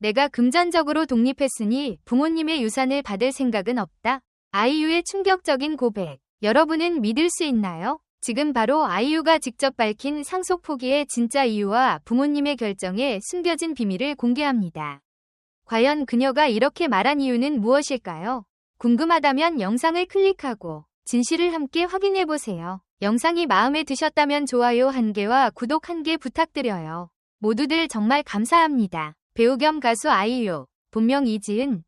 내가 금전적으로 독립했으니 부모님의 유산을 받을 생각은 없다. 아이유의 충격적인 고백. 여러분은 믿을 수 있나요? 지금 바로 아이유가 직접 밝힌 상속 포기의 진짜 이유와 부모님의 결정에 숨겨진 비밀을 공개합니다. 과연 그녀가 이렇게 말한 이유는 무엇일까요? 궁금하다면 영상을 클릭하고 진실을 함께 확인해보세요. 영상이 마음에 드셨다면 좋아요 1개와 구독 1개 부탁드려요. 모두들 정말 감사합니다. 배우 겸 가수 아이유, 본명 이지은는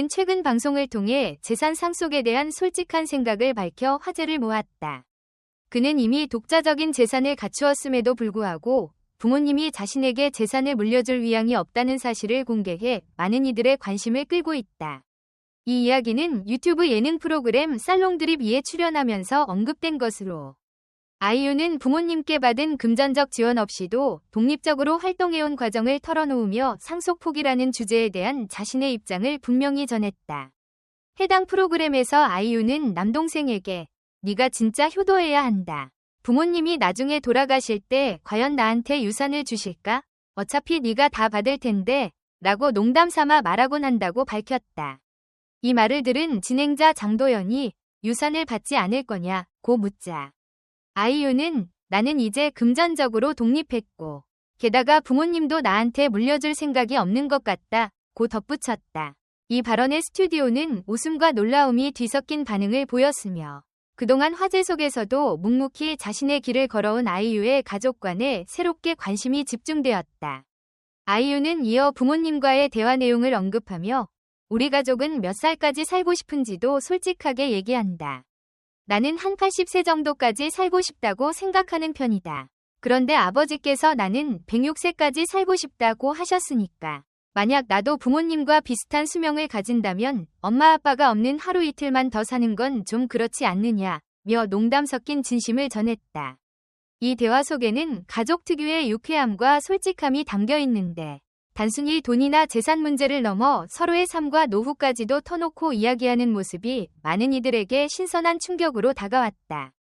최근 방송을 통해 재산 상속에 대한 솔직한 생각을 밝혀 화제를 모았다. 그는 이미 독자적인 재산을 갖추었음에도 불구하고 부모님이 자신에게 재산을 물려줄 의향이 없다는 사실을 공개해 많은 이들의 관심을 끌고 있다. 이 이야기는 유튜브 예능 프로그램 살롱드립2에 출연하면서 언급된 것으로, 아이유는 부모님께 받은 금전적 지원 없이도 독립적으로 활동해온 과정을 털어놓으며 상속 포기라는 주제에 대한 자신의 입장을 분명히 전했다. 해당 프로그램에서 아이유는 남동생에게 네가 진짜 효도해야 한다. 부모님이 나중에 돌아가실 때 과연 나한테 유산을 주실까? 어차피 네가 다 받을 텐데 라고 농담 삼아 말하곤 한다고 밝혔다. 이 말을 들은 진행자 장도연이 유산을 받지 않을 거냐고 묻자, 아이유는 나는 이제 금전적으로 독립했고 게다가 부모님도 나한테 물려줄 생각이 없는 것 같다고 덧붙였다. 이 발언에 스튜디오는 웃음과 놀라움이 뒤섞인 반응을 보였으며, 그동안 화제 속에서도 묵묵히 자신의 길을 걸어온 아이유의 가족관에 새롭게 관심이 집중되었다. 아이유는 이어 부모님과의 대화 내용을 언급하며 우리 가족은 몇 살까지 살고 싶은지도 솔직하게 얘기한다. 나는 한 80세 정도까지 살고 싶다고 생각하는 편이다. 그런데 아버지께서 나는 106세까지 살고 싶다고 하셨으니까 만약 나도 부모님과 비슷한 수명을 가진다면 엄마 아빠가 없는 하루 이틀만 더 사는 건 좀 그렇지 않느냐며 농담 섞인 진심을 전했다. 이 대화 속에는 가족 특유의 유쾌함과 솔직함이 담겨 있는데, 단순히 돈이나 재산 문제를 넘어 서로의 삶과 노후까지도 터놓고 이야기하는 모습이 많은 이들에게 신선한 충격으로 다가왔다.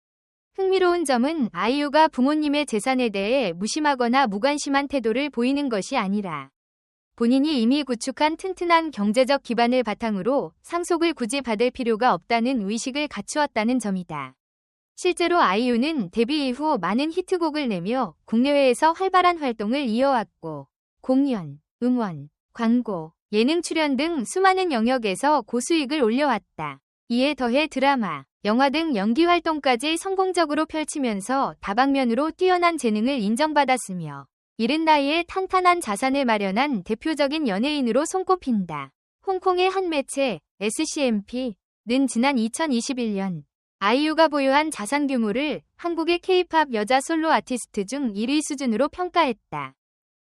흥미로운 점은 아이유가 부모님의 재산에 대해 무심하거나 무관심한 태도를 보이는 것이 아니라 본인이 이미 구축한 튼튼한 경제적 기반을 바탕으로 상속을 굳이 받을 필요가 없다는 의식을 갖추었다는 점이다. 실제로 아이유는 데뷔 이후 많은 히트곡을 내며 국내외에서 활발한 활동을 이어왔고, 공연, 음원, 광고, 예능 출연 등 수많은 영역에서 고수익을 올려왔다. 이에 더해 드라마, 영화 등 연기 활동까지 성공적으로 펼치면서 다방면으로 뛰어난 재능을 인정받았으며 이른 나이에 탄탄한 자산을 마련한 대표적인 연예인으로 손꼽힌다. 홍콩의 한 매체 SCMP는 지난 2021년 아이유가 보유한 자산 규모를 한국의 K-팝 여자 솔로 아티스트 중 1위 수준으로 평가했다.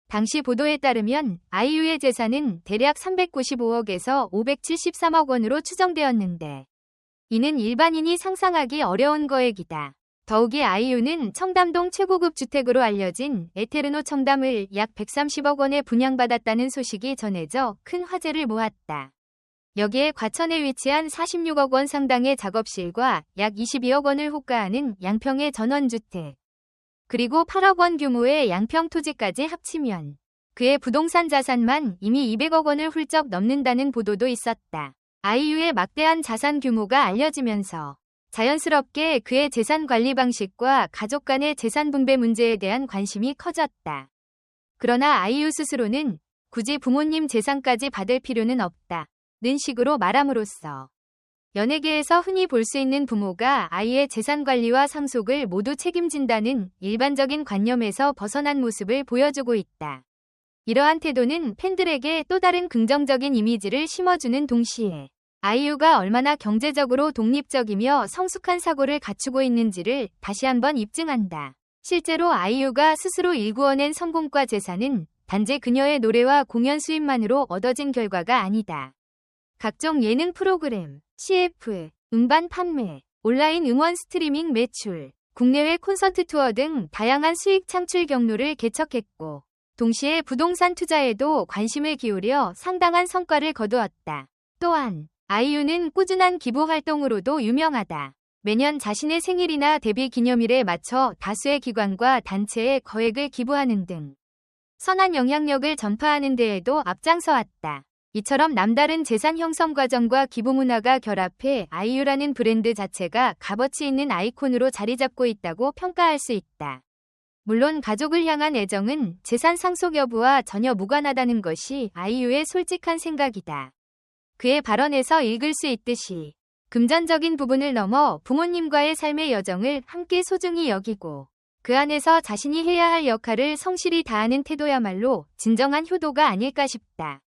당시 보도에 따르면 아이유의 재산은 대략 395억에서 573억 원으로 추정되었는데, 이는 일반인이 상상하기 어려운 거액이다. 더욱이 아이유는 청담동 최고급 주택으로 알려진 에테르노 청담을 약 130억 원에 분양받았다는 소식이 전해져 큰 화제를 모았다. 여기에 과천에 위치한 46억 원 상당의 작업실과 약 22억 원을 호가하는 양평의 전원주택, 그리고 8억 원 규모의 양평 토지까지 합치면 그의 부동산 자산만 이미 200억 원을 훌쩍 넘는다는 보도도 있었다. 아이유의 막대한 자산 규모가 알려지면서 자연스럽게 그의 재산 관리 방식과 가족 간의 재산 분배 문제에 대한 관심이 커졌다. 그러나 아이유 스스로는 굳이 부모님 재산까지 받을 필요는 없다는 식으로 말함으로써 연예계에서 흔히 볼 수 있는 부모가 아이의 재산 관리와 상속을 모두 책임진다는 일반적인 관념에서 벗어난 모습을 보여주고 있다. 이러한 태도는 팬들에게 또 다른 긍정적인 이미지를 심어주는 동시에 아이유가 얼마나 경제적으로 독립적이며 성숙한 사고를 갖추고 있는지를 다시 한번 입증한다. 실제로 아이유가 스스로 일구어낸 성공과 재산은 단지 그녀의 노래와 공연 수입만으로 얻어진 결과가 아니다. 각종 예능 프로그램, CF, 음반 판매, 온라인 음원 스트리밍 매출, 국내외 콘서트 투어 등 다양한 수익 창출 경로를 개척했고, 동시에 부동산 투자에도 관심을 기울여 상당한 성과를 거두었다. 또한 아이유는 꾸준한 기부 활동으로도 유명하다. 매년 자신의 생일이나 데뷔 기념일에 맞춰 다수의 기관과 단체에 거액을 기부하는 등 선한 영향력을 전파하는 데에도 앞장서 왔다. 이처럼 남다른 재산 형성 과정과 기부 문화가 결합해 아이유라는 브랜드 자체가 값어치 있는 아이콘으로 자리 잡고 있다고 평가할 수 있다. 물론 가족을 향한 애정은 재산 상속 여부와 전혀 무관하다는 것이 아이유의 솔직한 생각이다. 그의 발언에서 읽을 수 있듯이 금전적인 부분을 넘어 부모님과의 삶의 여정을 함께 소중히 여기고 그 안에서 자신이 해야 할 역할을 성실히 다하는 태도야말로 진정한 효도가 아닐까 싶다.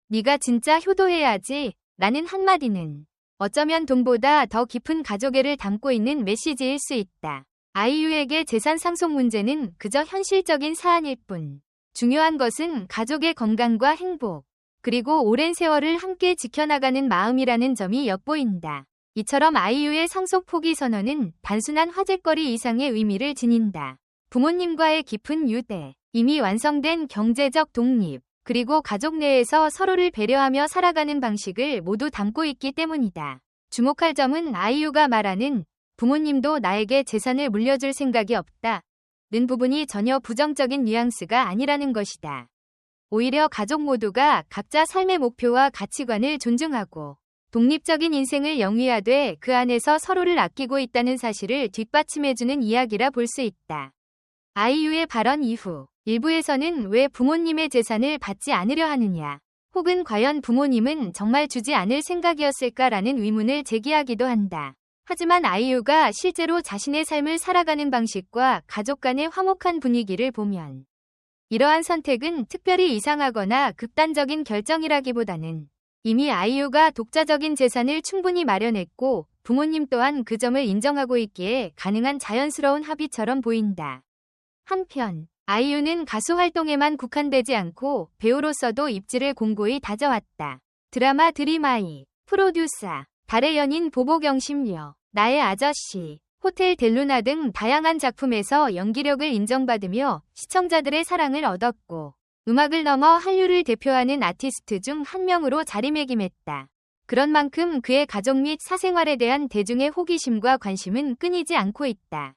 네가 진짜 효도해야지 라는 한마디는 어쩌면 돈보다 더 깊은 가족애를 담고 있는 메시지일 수 있다. 아이유에게 재산 상속 문제는 그저 현실적인 사안일 뿐. 중요한 것은 가족의 건강과 행복, 그리고 오랜 세월을 함께 지켜나가는 마음이라는 점이 엿보인다. 이처럼 아이유의 상속 포기 선언은 단순한 화제거리 이상의 의미를 지닌다. 부모님과의 깊은 유대, 이미 완성된 경제적 독립, 그리고 가족 내에서 서로를 배려하며 살아가는 방식을 모두 담고 있기 때문이다. 주목할 점은 아이유가 말하는 부모님도 나에게 재산을 물려줄 생각이 없다 는 부분이 전혀 부정적인 뉘앙스가 아니라는 것이다. 오히려 가족 모두가 각자 삶의 목표와 가치관을 존중하고 독립적인 인생을 영위하되 그 안에서 서로를 아끼고 있다는 사실을 뒷받침해주는 이야기라 볼 수 있다. 아이유의 발언 이후 일부에서는 왜 부모님의 재산을 받지 않으려 하느냐, 혹은 과연 부모님은 정말 주지 않을 생각이었을까라는 의문을 제기하기도 한다. 하지만 아이유가 실제로 자신의 삶을 살아가는 방식과 가족 간의 화목한 분위기를 보면 이러한 선택은 특별히 이상하거나 극단적인 결정이라기보다는 이미 아이유가 독자적인 재산을 충분히 마련했고 부모님 또한 그 점을 인정하고 있기에 가능한 자연스러운 합의처럼 보인다. 한편 아이유는 가수 활동에만 국한되지 않고 배우로서도 입지를 공고히 다져왔다. 드라마 드림아이, 프로듀서, 달의 연인 보보경심녀, 나의 아저씨, 호텔 델루나 등 다양한 작품에서 연기력을 인정받으며 시청자들의 사랑을 얻었고 음악을 넘어 한류를 대표하는 아티스트 중 한 명으로 자리매김했다. 그런 만큼 그의 가족 및 사생활에 대한 대중의 호기심과 관심은 끊이지 않고 있다.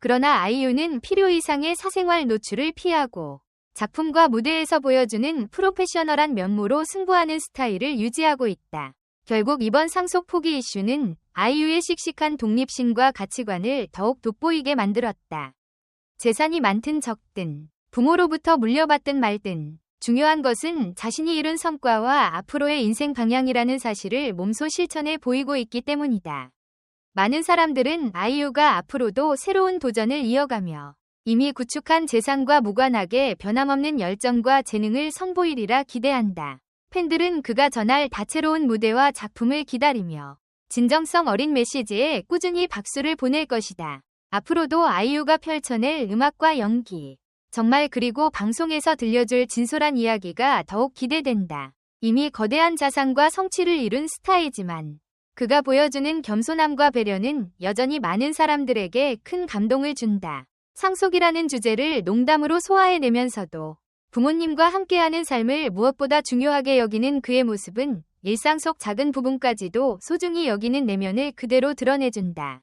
그러나 아이유는 필요 이상의 사생활 노출을 피하고 작품과 무대에서 보여주는 프로페셔널한 면모로 승부하는 스타일을 유지하고 있다. 결국 이번 상속 포기 이슈는 아이유의 씩씩한 독립심과 가치관을 더욱 돋보이게 만들었다. 재산이 많든 적든, 부모로부터 물려받든 말든, 중요한 것은 자신이 이룬 성과와 앞으로의 인생 방향이라는 사실을 몸소 실천해 보이고 있기 때문이다. 많은 사람들은 아이유가 앞으로도 새로운 도전을 이어가며 이미 구축한 재산과 무관하게 변함없는 열정과 재능을 선보이리라 기대한다. 팬들은 그가 전할 다채로운 무대와 작품을 기다리며 진정성 어린 메시지에 꾸준히 박수를 보낼 것이다. 앞으로도 아이유가 펼쳐낼 음악과 연기, 정말 그리고 방송에서 들려줄 진솔한 이야기가 더욱 기대된다. 이미 거대한 자산과 성취를 이룬 스타이지만 그가 보여주는 겸손함과 배려는 여전히 많은 사람들에게 큰 감동을 준다. 상속이라는 주제를 농담으로 소화해내면서도 부모님과 함께하는 삶을 무엇보다 중요하게 여기는 그의 모습은 일상 속 작은 부분까지도 소중히 여기는 내면을 그대로 드러내준다.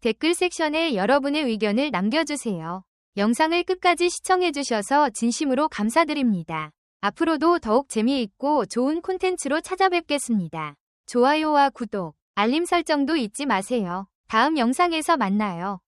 댓글 섹션에 여러분의 의견을 남겨주세요. 영상을 끝까지 시청해주셔서 진심으로 감사드립니다. 앞으로도 더욱 재미있고 좋은 콘텐츠로 찾아뵙겠습니다. 좋아요와 구독, 알림 설정도 잊지 마세요. 다음 영상에서 만나요.